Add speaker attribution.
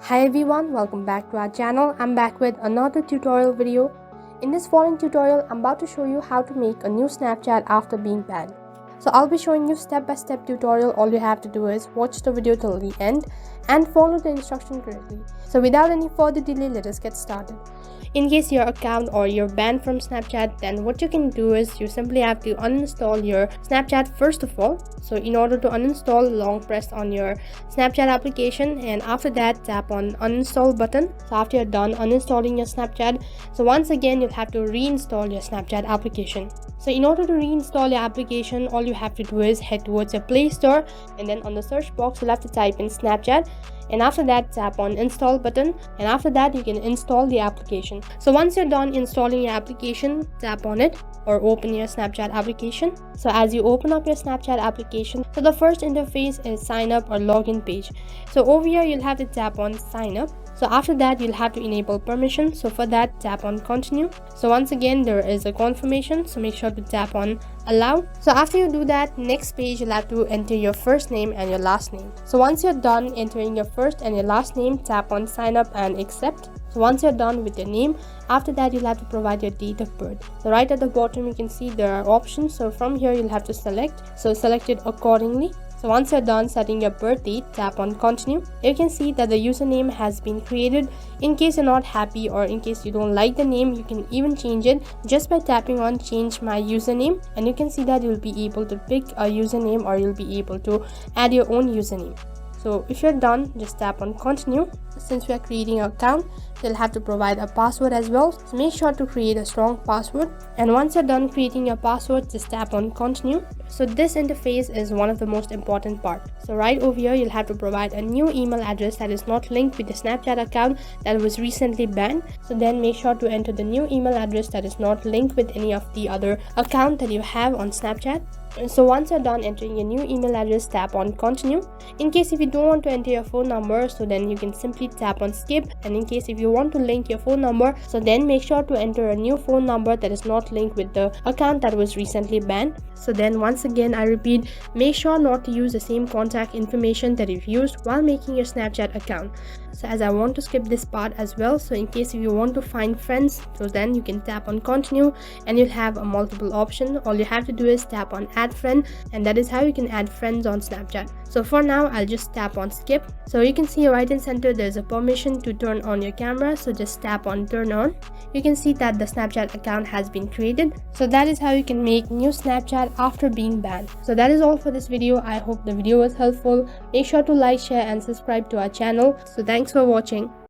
Speaker 1: Hi everyone, welcome back to our channel. I'm back with another tutorial video. In this following tutorial, I'm about to show you how to make a new Snapchat after being banned. So I'll be showing you step-by-step tutorial. All you have to do is watch the video till the end and follow the instruction correctly. So without any further delay, let us get started. In case your account or you're banned from Snapchat, then what you can do is you simply have to uninstall your Snapchat first of all. So in order to uninstall, long press on your Snapchat application, and after that tap on uninstall button. So after you're done uninstalling your Snapchat, so once again you'll have to reinstall your Snapchat application. So in order to reinstall your application, all you have to do is head towards your Play Store, and then on the search box you'll have to type in Snapchat, and after that tap on install button, and after that you can install the application. So once you're done installing your application, tap on it or open your Snapchat application. So as you open up your Snapchat application, so the first interface is sign up or login page. So over here you'll have to tap on sign up. So after that you'll have to enable permission. So for that tap on continue. So once again there is a confirmation, so make sure to tap on allow. So after you do that, next page you'll have to enter your first name and your last name. So once you're done entering your first and your last name, tap on sign up and accept. So once you're done with your name, after that you'll have to provide your date of birth. So right at the bottom you can see there are options. So from here you'll have to select. So select it accordingly. So once you're done setting your birth date, tap on continue. You can see that the username has been created. In case you're not happy or in case you don't like the name, you can even change it just by tapping on change my username, and you can see that you'll be able to pick a username or you'll be able to add your own username. So if you're done, just tap on continue. Since we are creating an account, you'll have to provide a password as well. So make sure to create a strong password. And once you're done creating your password, just tap on continue. So this interface is one of the most important part. So right over here, you'll have to provide a new email address that is not linked with the Snapchat account that was recently banned. So then make sure to enter the new email address that is not linked with any of the other account that you have on Snapchat. So once you're done entering your new email address, tap on continue. In case if you don't want to enter your phone number, so then you can simply tap on skip. And in case if you want to link your phone number, so then make sure to enter a new phone number that is not linked with the account that was recently banned. So then once again I repeat, make sure not to use the same contact information that you've used while making your Snapchat account. So as I want to skip this part as well, so in case if you want to find friends, so then you can tap on continue and you'll have a multiple option. All you have to do is tap on add friend, and that is how you can add friends on Snapchat. So for now I'll just tap on skip. So you can see right in center there's a permission to turn on your camera, so just tap on turn on. You can see that the Snapchat account has been created. So that is how you can make new Snapchat after being banned. So that is all for this video. I hope the video was helpful. Make sure to like, share and subscribe to our channel. So thanks for watching.